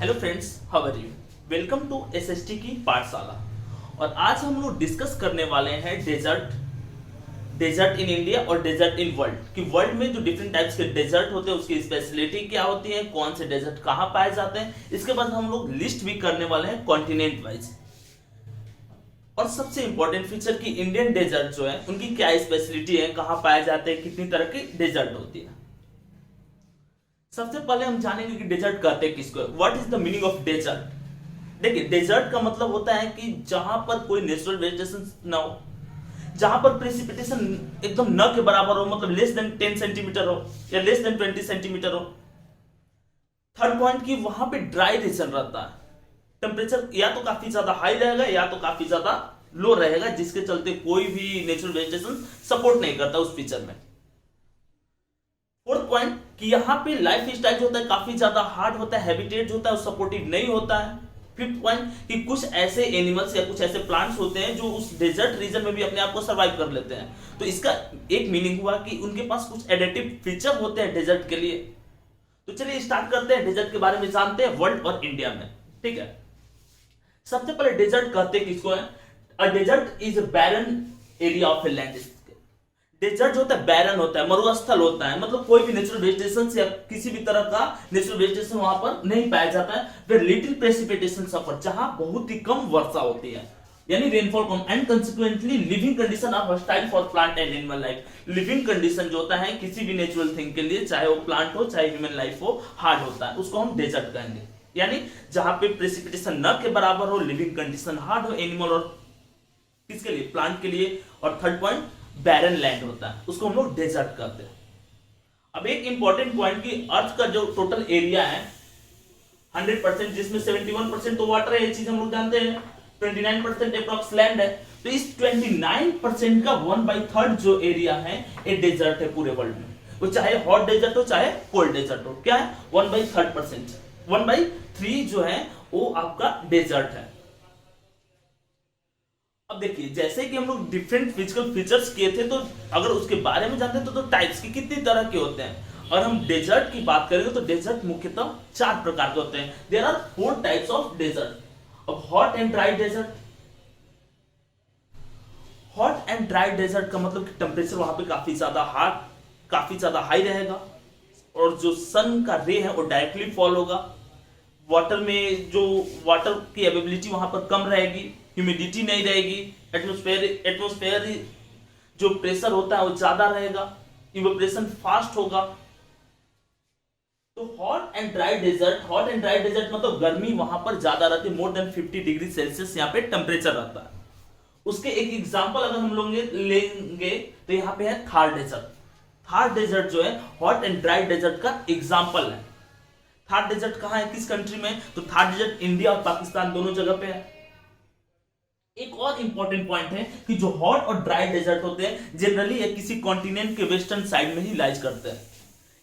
Hello friends, how are you. Welcome to SST की पाठशाला। और आज हम लोग डिस्कस करने वाले हैं डेजर्ट इन इंडिया और डेजर्ट इन वर्ल्ड कि वर्ल्ड में जो डिफरेंट टाइप्स के डेजर्ट होते हैं उसकी स्पेशलिटी क्या होती है, कौन से डेजर्ट कहाँ पाए जाते हैं। इसके बाद हम लोग लिस्ट भी करने वाले हैं कॉन्टिनेंट वाइज। और सबसे इंपॉर्टेंट फीचर कि इंडियन डेजर्ट जो है उनकी क्या स्पेशलिटी है, कहाँ पाए जाते हैं, कितनी तरह की डेजर्ट होती है। सबसे पहले हम जानेंगे कि डेजर्ट कहते हैं किसको। What is the meaning of desert. देखिए, डेजर्ट का मतलब होता है कि जहां पर कोई नेचुरल वेजिटेशन ना हो, जहां पर प्रेसिपिटेशन एकदम न के बराबर हो, मतलब लेस देन 10 सेंटीमीटर हो या लेस देन 20 सेंटीमीटर हो। थर्ड पॉइंट कि वहां पे ड्राई रीजन रहता है, टेम्परेचर या तो काफी ज्यादा हाई रहेगा या तो काफी ज्यादा लो रहेगा, जिसके चलते कोई भी नेचुरल वेजिटेशन सपोर्ट नहीं करता उस फीचर में। फोर्थ पॉइंट कि यहाँ पे लाइफ स्टाइल जो होता है काफी ज्यादा हार्ड होता है, हैबिटेट जो होता है वो सपोर्टिव नहीं होता है। फिफ्थ पॉइंट कि कुछ ऐसे एनिमल्स या कुछ ऐसे प्लांट्स होते हैं जो उस डेजर्ट रीजन में भी अपने आप को सर्वाइव कर लेते हैं। तो इसका एक मीनिंग हुआ कि उनके पास कुछ एडेटिव फीचर होते हैं डेजर्ट के लिए। तो चलिए स्टार्ट करते हैं, डेजर्ट के बारे में जानते हैं वर्ल्ड और इंडिया में। ठीक है, सबसे पहले डेजर्ट कहते हैं किसको है। A desert is a barren area of a land. Desert जो होता है बैरन होता है, मरुस्थल होता है, मतलब कोई भी नेचुरल वेजिटेशन या किसी भी तरह का नेचुरल वेजिटेशन वहां पर नहीं पाया जाता है। वेयर लिटिल प्रेसिपिटेशन सफर, जहां बहुत ही कम वर्षा होती है, यानी रेनफॉल कम। And consequently living condition are hostile for plant and animal life. Living condition जो होता है किसी भी नेचुरल थिंग के लिए, चाहे वो प्लांट हो चाहे ह्यूमन लाइफ हो, हार्ड होता है, उसको हम डेजर्ट कहेंगे। यानी जहां पे प्रेसिपिटेशन न के बराबर हो, लिविंग कंडीशन हार्ड हो एनिमल और किसके लिए, प्लांट के लिए। और थर्ड पॉइंट बैरन लैंड होता है, उसको हम लोग डेजर्ट कहते हैं। अब एक इंपॉर्टेंट पॉइंट कि अर्थ का जो टोटल एरिया है 100%, जिसमें 71% तो वाटर है, ये चीज हम लोग जानते हैं। 29% अप्रॉक्स लैंड है। तो इस 29% का 1/3 जो एरिया है ये डेजर्ट है पूरे वर्ल्ड में। वो चाहे हॉट डेजर्ट हो चाहे कोल्ड डेजर्ट हो, क्या है 1/3%। 1/3 जो है वो आपका डेजर्ट है। अब देखिए, जैसे कि हम लोग डिफरेंट फिजिकल फीचर्स किए थे, तो अगर उसके बारे में जानते हैं तो टाइप्स की कितनी तरह के होते हैं। और हम डेजर्ट की बात करेंगे तो डेजर्ट मुख्यतः 4 प्रकार के होते हैं। There are 4 types of desert. अब hot and dry desert. Hot and dry desert का मतलब कि टेम्परेचर वहां पे काफी ज्यादा काफी ज्यादा हाई रहेगा, और जो सन का रे है वो डायरेक्टली फॉल होगा। वाटर में जो वाटर की अवेलेबिलिटी वहां पर कम रहेगी, ह्यूमिडिटी नहीं रहेगी, एटमॉस्फेयर जो प्रेशर होता है वो ज्यादा रहेगा, इवेपोरेशन फास्ट होगा। तो हॉट एंड ड्राई डेजर्ट मतलब गर्मी वहां पर ज्यादा रहती है, मोर देन 50 डिग्री सेल्सियस यहाँ पे टेम्परेचर रहता है। उसके एक एग्जांपल अगर हम लोग लेंगे तो यहाँ पे है थार डेजर्ट। थार डेजर्ट जो है हॉट एंड ड्राई डेजर्ट का एग्जाम्पल है। थार डेजर्ट कहाँ है, किस कंट्री में, तो थार डेजर्ट इंडिया और पाकिस्तान दोनों जगह पे है। एक और इंपॉर्टेंट पॉइंट है कि जो हॉट और ड्राई डेजर्ट होते हैं जनरली किसी कॉन्टिनेंट के वेस्टर्न साइड में ही लाइज करते हैं।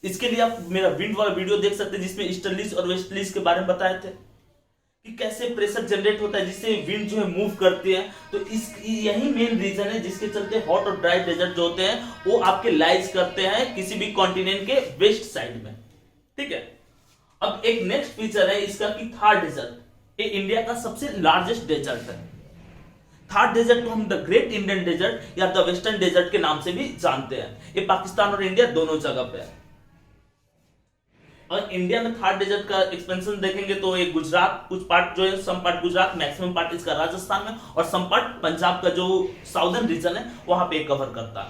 इसके लिए आप मेरा विंड वाला वीडियो देख सकते हैं, जिसमें ईस्टर्लीज और वेस्टर्लीज के बारे में बताए थे कि कैसे प्रेशर जनरेट होता है जिससे विंड जो है मूव करती है। तो यही मेन रीजन है जिसके चलते हॉट और ड्राई डेजर्ट जो होते हैं वो आपके लाइज करते हैं किसी भी कॉन्टिनेंट के वेस्ट साइड में। ठीक है, अब एक नेक्स्ट फीचर है इसका कि थार डेजर्ट। ये इंडिया का सबसे लार्जेस्ट डेजर्ट है। थार डेजर्ट को हम द ग्रेट इंडियन डेजर्ट या द वेस्टर्न डेजर्ट के नाम से भी जानते हैं। ये पाकिस्तान और इंडिया दोनों जगह पे है। और इंडिया में थार डेजर्ट का एक्सपेंशन देखेंगे तो ये गुजरात, कुछ पार्ट जो है, some part Gujarat, maximum part इसका राजस्थान में, और सम पार्ट पंजाब का जो साउदर्न रीजन है वहां पे कवर करता है।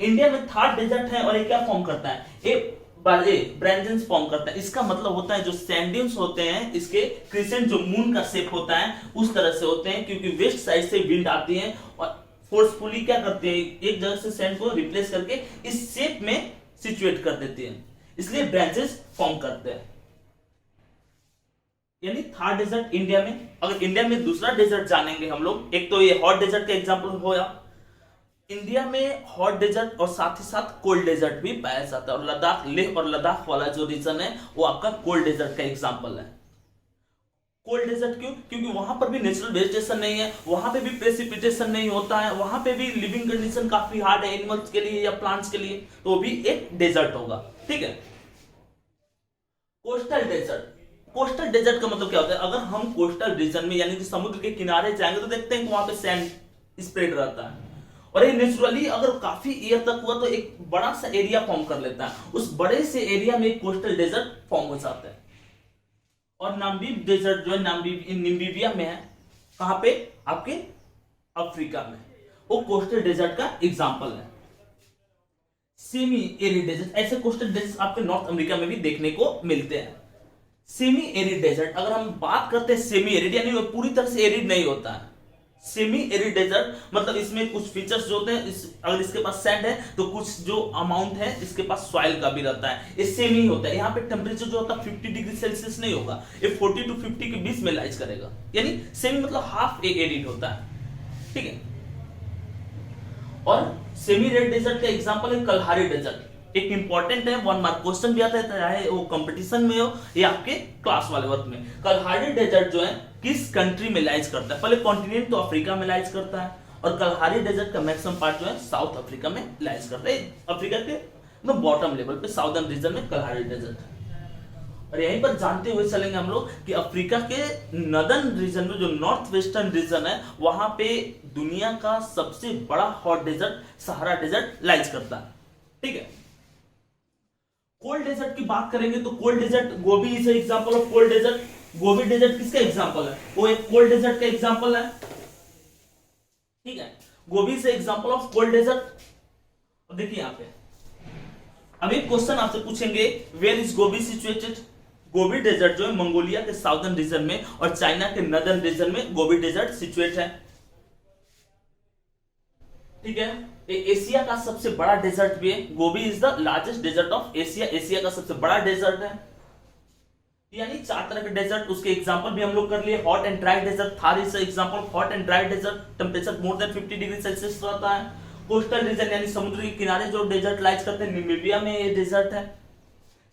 इंडिया में थार डेजर्ट है और ये क्या फॉर्म करता है, ये ब्रांचेस फॉर्म करता है। इसका मतलब होता है जो सैंड ड्यून्स होते हैं इसके क्रिसेंट जो मून का शेप होता है उस तरह से होते हैं, क्योंकि वेस्ट साइड से विंड आती है और फोर्सफुली क्या करते हैं, एक जगह से सैंड को रिप्लेस करके इस शेप में सिचुएट कर देती है, इसलिए ब्रांचेस फॉर्म करते हैं। यानी थार डेजर्ट इंडिया में। अगर इंडिया में दूसरा डेजर्ट जानेंगे हम लोग, एक तो ये हॉट डेजर्ट का एग्जांपल होया। इंडिया में हॉट डेजर्ट और साथ ही साथ कोल्ड डेजर्ट भी पाया जाता है, और लद्दाख, लेह और लद्दाख वाला जो रीजन है वो आपका कोल्ड डेजर्ट का एग्जांपल है। कोल्ड डेजर्ट क्यों, क्योंकि वहां पर भी नेचुरल वेजिटेशन नहीं है, वहां पे भी प्रेसिपिटेशन नहीं होता है, वहां पे भी लिविंग कंडीशन काफी हार्ड है एनिमल्स के लिए या प्लांट्स के लिए, तो वो भी एक डेजर्ट होगा। ठीक है, कोस्टल डेजर्ट। कोस्टल डेजर्ट का मतलब क्या होता है? अगर हम कोस्टल रीजन में यानी कि समुद्र के किनारे जाएंगे तो देखते हैं कि वहां पे सैंड स्प्रेड रहता है, और ये नेचुरली अगर काफी ईयर तक हुआ तो एक बड़ा सा एरिया फॉर्म कर लेता है, उस बड़े से एरिया में एक कोस्टल डेजर्ट फॉर्म हो जाता है। और नामीब डेजर्ट जो है नामीबिया में है, कहां पे? आपके अफ्रीका में, वो कोस्टल डेजर्ट का एग्जांपल है। सेमी एरिड डेजर्ट, ऐसे कोस्टल डेजर्ट आपके नॉर्थ अमेरिका में भी देखने को मिलते हैं। सेमी एरिड डेजर्ट, अगर हम बात करते हैं सेमी एरिड यानी वो पूरी तरह से एरिड नहीं होता है। सेमी एरिड डेजर्ट मतलब इसमें कुछ फीचर्स जो होते हैं, अगर इसके पास सैंड है तो कुछ जो अमाउंट है इसके पास सॉइल का भी रहता है। ये सेमी होता है, यहाँ पे टेम्परेचर जो होता है 50 डिग्री सेल्सियस नहीं होगा, ये 40 to 50 के बीच में लाइज करेगा, यानी सेमी मतलब हाफ एरिड होता है, ठीक है। और सेमी एरिड डेजर्ट का एग्जांपल है कलहारी डेजर्ट, एक इंपॉर्टेंट है, 1 मार्क क्वेश्चन भी आता है, चाहे वो कंपटीशन में हो या आपके क्लास वाले वर्क में। कलहारी डेजर्ट जो है किस कंट्री में लाइज करता है? पहले कॉन्टिनेंट तो अफ्रीका में लाइज करता है, और कलहारी डेजर्ट का मैक्सिमम पार्ट जो है साउथ अफ्रीका में लाइज करता है, अफ्रीका के बॉटम लेवल पे साउदर्न रीजन में कलहारी डेजर्ट है। और यहीं पर जानते हुए चलेंगे हम लोग कि अफ्रीका के नदर्न रीजन में जो नॉर्थ वेस्टर्न रीजन है वहां पे दुनिया का सबसे बड़ा hot desert Sahara desert lies करता है, ठीक है। कोल्ड डेजर्ट की बात करेंगे तो cold desert, Gobi is example of cold desert. Gobi desert किसका एग्जांपल है? वो एक कोल्ड डेजर्ट का एग्जांपल है, ठीक है। Gobi is example of cold desert. अब देखिए यहाँ पे अब एक क्वेश्चन आपसे पूछेंगे, where is Gobi situated? Gobi desert जो है मंगोलिया के साउदर्न रीजन में और चाइना के नदर्न रीजन में गोबी डेजर्ट सिचुएट है, ठीक है। एशिया का सबसे बड़ा डेजर्ट भी है, Gobi is the largest desert of Asia, Asia का सबसे बड़ा डेजर्ट है। यानी 4 तरह के डेजर्ट, उसके एग्जांपल भी हम लोग कर लिए। Hot and dry desert, Thar is example of hot and dry desert, temperature more than 50 degree Celsius रहता है। कोस्टल रीजन यानी समुद्र के किनारे जो डेजर्ट लाइज करते हैं, नामीबिया में ये डेजर्ट है।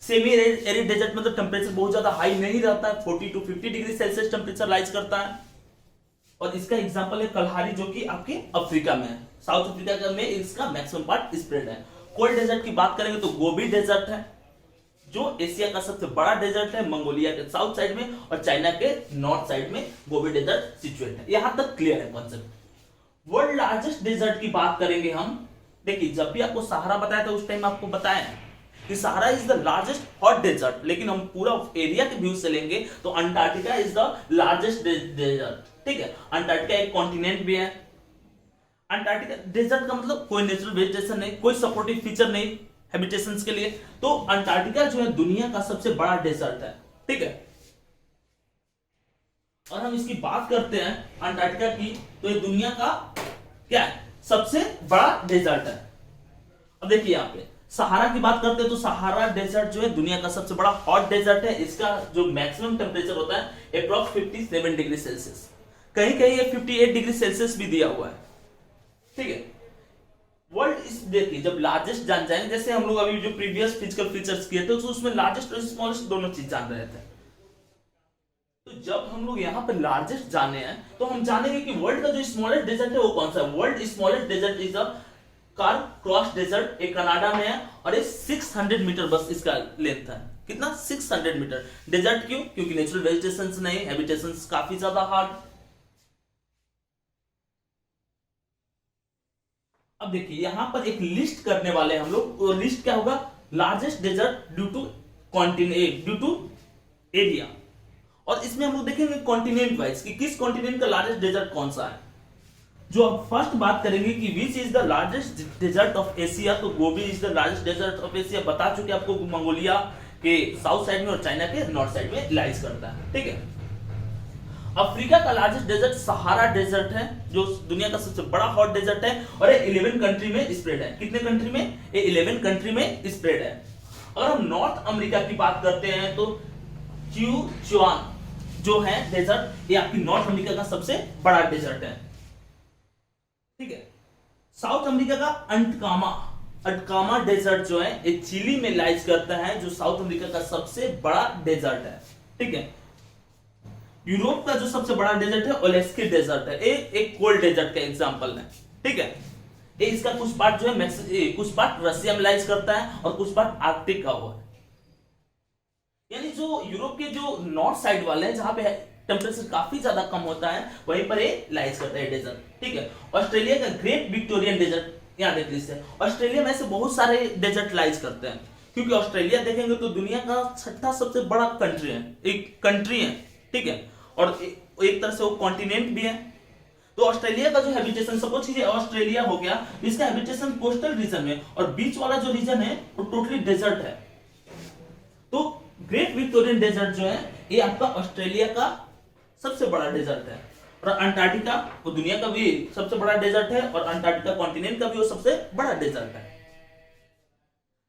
सेमी एरिड डेजर्ट में तो टेंपरेचर बहुत ज्यादा हाई नहीं रहता है, 40 to 50 degree Celsius temperature lies करता है। और इसका एग्जांपल है कलहारी जो कि आपके अफ्रीका में है, साउथ अफ्रीका में इसका मैक्सिमम पार्ट स्प्रेड है। कोल्ड डेजर्ट की बात करेंगे तो गोबी डेजर्ट है जो एशिया का सबसे बड़ा डेजर्ट है, मंगोलिया के साउथ साइड में और चाइना के नॉर्थ साइड में गोबी डेजर्ट सिचुएट है। यहां तक क्लियर है कॉन्सेप्ट। वर्ल्ड लार्जेस्ट डेजर्ट की बात करेंगे हम। देखिए जब भी आपको सहारा बताया था उस टाइम आपको बताया कि Sahara is the largest hot desert, लेकिन हम पूरा एरिया के व्यू से लेंगे तो Antarctica is the largest desert, ठीक है। अंटार्कटिका एक कॉन्टिनेंट भी है। अंटार्कटिका डेजर्ट का मतलब कोई नेचुरल वेजिटेशन नहीं, कोई सपोर्टिव फीचर नहीं हैबिटेशंस के लिए, तो अंटार्कटिका जो है दुनिया का सबसे बड़ा डेजर्ट है, ठीक है। और हम इसकी बात करते हैं अंटार्कटिका की तो ये दुनिया का क्या है? सबसे बड़ा डेजर्ट है। अब देखिए यहाँ पे सहारा की बात करते हैं तो सहारा डेजर्ट जो है दुनिया का सबसे बड़ा हॉट डेजर्ट है। इसका जो मैक्सिमम टेम्परेचर होता है अप्रॉक्स 57 डिग्री सेल्सियस, कहीं कहीं ये 58 डिग्री सेल्सियस भी दिया हुआ है, ठीक है। वर्ल्ड इस देखिए जब लार्जेस्ट जान जाएंगे, जैसे हम लोग अभी जो प्रीवियस फिजिकल फीचर्स किए थे तो उसमें लार्जेस्ट और स्मॉलेस्ट दोनों चीज जान रहे थे, तो जब हम लोग यहाँ पर लार्जेस्ट जाने हैं तो हम जानेंगे कि वर्ल्ड का जो स्मॉलेस्ट डेजर्ट है वो कौन सा है। World smallest desert is a Carcross desert, एक कनाडा में है और ये 600 मीटर बस इसका लेंथ है। कितना? 600 मीटर। डेजर्ट क्यों? क्योंकि नेचुरल वेजिटेशन नहीं, हैबिटेशन काफी ज्यादा हार्ड। अब देखिए यहां पर एक लिस्ट करने वाले हम लोग, लिस्ट क्या होगा? Largest desert due to continent, due to area. और इसमें हम लोग देखेंगे कॉन्टिनेंट वाइज कि किस कॉन्टिनेंट का लार्जेस्ट डेजर्ट कौन सा है। जो अब फर्स्ट बात करेंगे कि which is the largest desert of Asia, तो Gobi is the largest desert of Asia. बता चुके आपको मंगोलिया के साउथ साइड में और चाइना के नॉर्थ साइड में लाइज करता है, ठीक है। अफ्रीका का लार्जेस्ट डेजर्ट सहारा डेजर्ट है जो दुनिया का सबसे बड़ा हॉट डेजर्ट है और ये 11 कंट्री में स्प्रेड है। कितने कंट्री में? ये 11 कंट्री में स्प्रेड है। अगर हम नॉर्थ अमेरिका की बात करते हैं तो सिचुआन जो है डेजर्ट, ये आपकी नॉर्थ अमेरिका का सबसे बड़ा डेजर्ट है, ठीक है। साउथ अमेरिका का अटकामा डेजर्ट जो है ये चिली में लाइज करता है, जो साउथ अमेरिका का सबसे बड़ा डेजर्ट है, ठीक है। यूरोप का जो सबसे बड़ा डेजर्ट है ओलेस्की डेजर्ट है, एक कोल्ड डेजर्ट का एग्जांपल है, ठीक है। ये इसका कुछ पार्ट जो है कुछ पार्ट रशिया में लाइज करता है और कुछ पार्ट आर्कटिक का हुआ है। यानी जो यूरोप के जो नॉर्थ साइड वाले हैं जहां पे टेम्परेचर काफी ज्यादा कम होता है, वहीं पर ये लाइज करता है डेजर्ट। ठीक है, ऑस्ट्रेलिया का ग्रेट विक्टोरियन डेजर्ट यहाँ देख लीजिए। ऑस्ट्रेलिया में ऐसे बहुत सारे डेजर्ट लाइज करते हैं, क्योंकि ऑस्ट्रेलिया देखेंगे तो दुनिया का छठा सबसे बड़ा कंट्री है, एक कंट्री है। ठीक है, और एक तरह से वो कॉन्टिनेंट भी है। तो ऑस्ट्रेलिया का जो हैबिटेशन, सपोज कीजिए ऑस्ट्रेलिया हो गया, इसका हैबिटेशन कोस्टल रीजन में, और बीच वाला जो रीजन है वो टोटली डेजर्ट है। तो ग्रेट विक्टोरियन डेजर्ट जो है ये आपका ऑस्ट्रेलिया का सबसे बड़ा डेजर्ट है। और अंटार्कटिका वो दुनिया का भी सबसे बड़ा डेजर्ट है, और अंटार्कटिका कॉन्टिनेंट का भी वो सबसे बड़ा डेजर्ट है।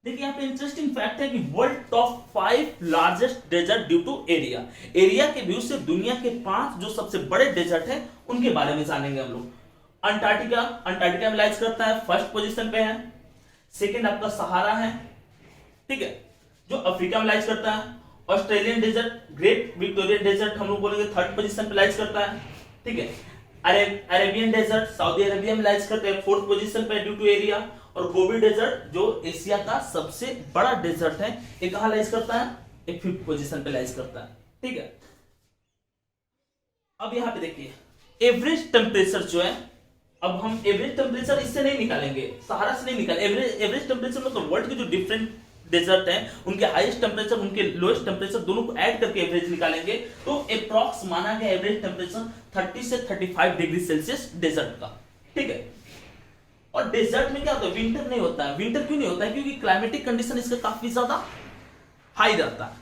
देखिए यहाँ पे इंटरेस्टिंग फैक्ट है कि world top 5 largest desert due to area, area के व्यू से दुनिया के 5 जो सबसे बड़े डेजर्ट है उनके बारे में जानेंगे हम लोग। अंटार्कटिका में लाइज करता है, फर्स्ट पोजीशन पे है। सेकंड आपका सहारा है, ठीक है, जो अफ्रीका में लाइज करता है। Australian desert, great Victorian desert हम लोग बोलेंगे थर्ड पोजीशन पे लाइज करता है। ठीक है, अरेबियन डेजर्ट सऊदी अरेबिया में लाइज करते हैं, फोर्थ पोजीशन पे ड्यू टू एरिया। और गोबी डेजर्ट जो एशिया का सबसे बड़ा डेजर्ट है, ये कहां लाइज करता है, एक फिफ्थ पोजीशन पे लाइज करता है। ठीक है, अब यहां पे देखिए एवरेज टेम्परेचर जो है, अब हम एवरेज टेम्परेचर इससे नहीं निकालेंगे, सहारा से नहीं निकालेंगे। एवरेज टेम्परेचर मतलब वर्ल्ड के जो डिफरेंट डेजर्ट हैं उनके हाईएस्ट टेम्परेचर, उनके लोएस्ट टेम्परेचर दोनों को ऐड करके एवरेज निकालेंगे। तो अप्रॉक्स माना गया एवरेज टेम्परेचर 30 से 35 डिग्री सेल्सियस डेजर्ट का। ठीक है, और डेजर्ट में क्या होता है, विंटर नहीं होता है। विंटर क्यों नहीं होता है, क्योंकि क्लाइमेटिक कंडीशन इसका काफी ज्यादा हाई रहता है।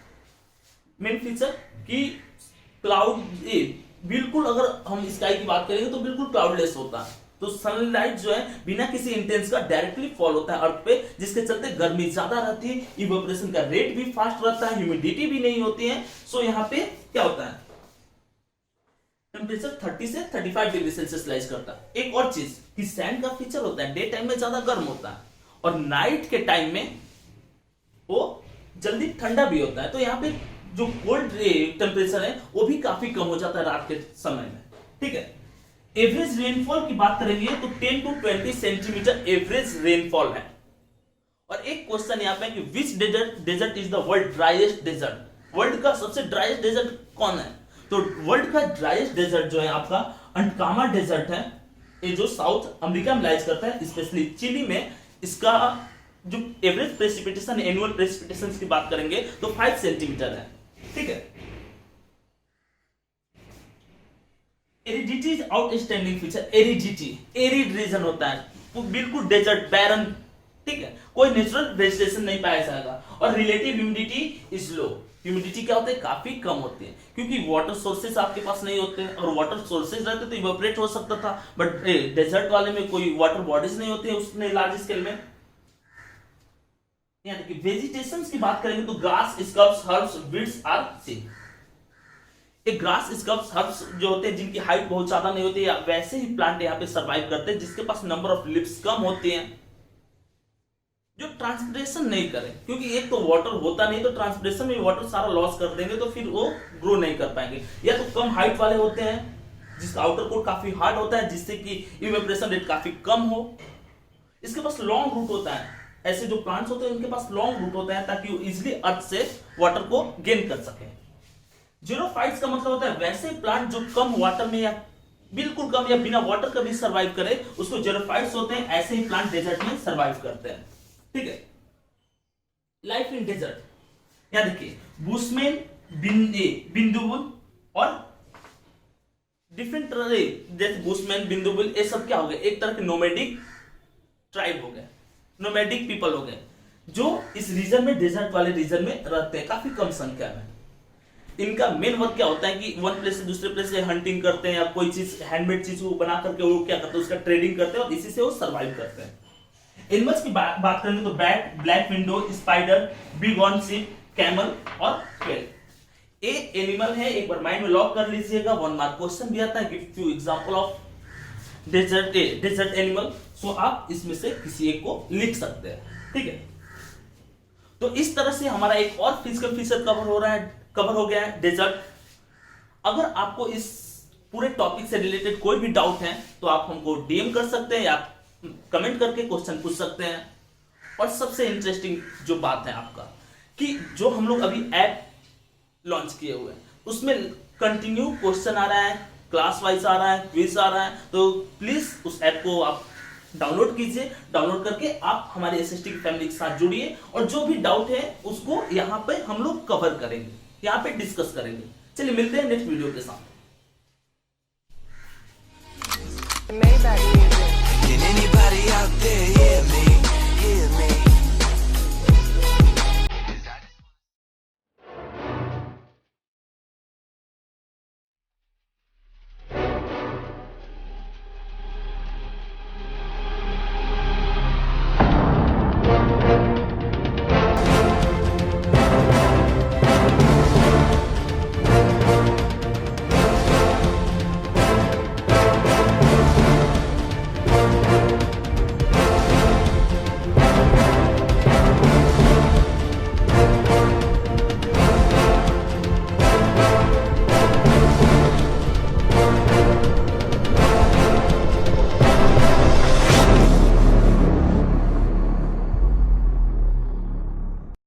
मेन फीचर कि क्लाउड, बिल्कुल अगर हम स्काई की बात करेंगे तो बिल्कुल क्लाउडलेस होता है। तो सनलाइट जो है बिना किसी इंटेंस का डायरेक्टली फॉल होता है अर्थ पे, जिसके चलते गर्मी ज्यादा रहती है, इवेपोरेशन का रेट भी फास्ट रहता है, ह्यूमिडिटी भी नहीं होती है। सो यहाँ पे क्या होता है, टेम्परेचर 30 से 35 डिग्री सेल्सियस लाइज करता है। एक और चीज कि सैंड का फीचर होता है, डे टाइम में ज्यादा गर्म होता है और नाइट के टाइम में वो जल्दी ठंडा भी होता है। तो यहाँ पे जो कोल्ड टेम्परेचर है वो भी काफी कम हो जाता है रात के समय में। ठीक है, एवरेज रेनफॉल की बात करेंगे तो 10 टू 20 सेंटीमीटर एवरेज रेनफॉल है। और एक क्वेश्चन यहाँ पे कि which desert is the world driest desert, world का सबसे ड्राइएस्ट डेजर्ट कौन है। तो वर्ल्ड का ड्राइएस्ट डेजर्ट जो है आपका अंटकामा डेजर्ट है, ये जो साउथ अमेरिका में लाइज करता है, स्पेशली चिली में। इसका जो एवरेज प्रेसिपिटेशन, एनुअल प्रेसिपिटेशन की बात करेंगे तो 5 सेंटीमीटर है। ठीक है, aridity is outstanding feature. Aridity, arid region होता है, वो बिल्कुल डेजर्ट बैरन। ठीक है, कोई नेचुरल वेजिटेशन नहीं पाया जाएगा। और relative humidity is low, humidity क्या होता है, काफी कम होती है, क्योंकि वाटर सोर्सेस आपके पास नहीं होते हैं। और वाटर सोर्सेस रहते तो इवेपोरेट हो सकता था, बट डेजर्ट वाले में कोई वाटर बॉडीज नहीं होती है उसने लार्ज स्केल में। यानी कि वेजिटेशन की बात करेंगे तो grass, scrubs, herbs, weeds are see. एक ग्रास, स्क्रब्स, हर्ब्स जो होते हैं जिनकी हाइट बहुत ज्यादा नहीं होती है, वैसे ही प्लांट यहाँ पे सर्वाइव करते हैं जिसके पास नंबर ऑफ लिव्स कम होती हैं, जो ट्रांसपिरेशन नहीं करे। क्योंकि एक तो वाटर होता नहीं, तो ट्रांसपिरेशन में वाटर सारा लॉस कर देंगे तो फिर वो ग्रो नहीं कर पाएंगे। या तो कम हाइट वाले होते हैं जिसका आउटर कोट काफी हार्ड होता है, जिससे कि इवेपोरेशन रेट काफी कम हो। इसके पास लॉन्ग रूट होता है, ऐसे जो प्लांट्स होते हैं उनके पास लॉन्ग रूट होता है ताकि वो इजिली अर्थ से वाटर को गेन कर सके। जीरोफाइट्स का मतलब होता है वैसे प्लांट जो कम वाटर में या बिल्कुल कम या बिना वाटर का भी सर्वाइव करे, उसको जीरोफाइट्स होते हैं। ऐसे ही प्लांट डेजर्ट में सर्वाइव करते हैं। ठीक है, लाइफ इन डेजर्ट, यहां देखिए बुशमैन, बिंदुबुल और डिफरेंट तरह, जैसे बुशमैन, बिंदुबुल, ये सब क्या हो गए, एक तरह के नोमैडिक ट्राइब हो गए, नोमैडिक पीपल हो गए, जो इस रीजन में, डेजर्ट वाले रीजन में रहते हैं काफी कम संख्या में। इनका मेन वर्क क्या होता है कि वन प्लेस से दूसरे प्लेस से हंटिंग करते हैं, या कोई चीज हैंडमेड चीज को बना करके वो क्या करते हैं, उसका ट्रेडिंग करते हैं और इसी से वो सर्वाइव करते हैं। एनिमल्स की बात करेंगे तो bat, black widow, spider, bighorn sheep, camel और क्वेल, ये एनिमल है। एक बार माइंड में लॉक कर लीजिएगा, 1 मार्क क्वेश्चन भी आता है, give few example of desert animal. So आप इसमें से किसी एक को लिख सकते हैं। ठीक है, तो इस तरह से हमारा एक और फिजिकल फीचर कवर हो गया है, डेजर्ट। अगर आपको इस पूरे टॉपिक से रिलेटेड कोई भी डाउट है तो आप हमको डीएम कर सकते हैं या कमेंट करके क्वेश्चन पूछ सकते हैं। और सबसे इंटरेस्टिंग जो बात है आपका कि जो हम लोग अभी ऐप लॉन्च किए हुए हैं। उसमें कंटिन्यू क्वेश्चन आ रहा है, क्लास वाइज आ रहा है, क्विज आ रहा है। तो प्लीज उस ऐप को आप डाउनलोड कीजिए। डाउनलोड करके आप हमारे एसएसटी की फैमिली के साथ जुड़िए और जो भी डाउट है उसको यहाँ पे हम लोग कवर करेंगे, यहाँ पे डिस्कस करेंगे। चलिए मिलते हैं नेक्स्ट वीडियो के साथ। Can anybody out there hear me? Hear me?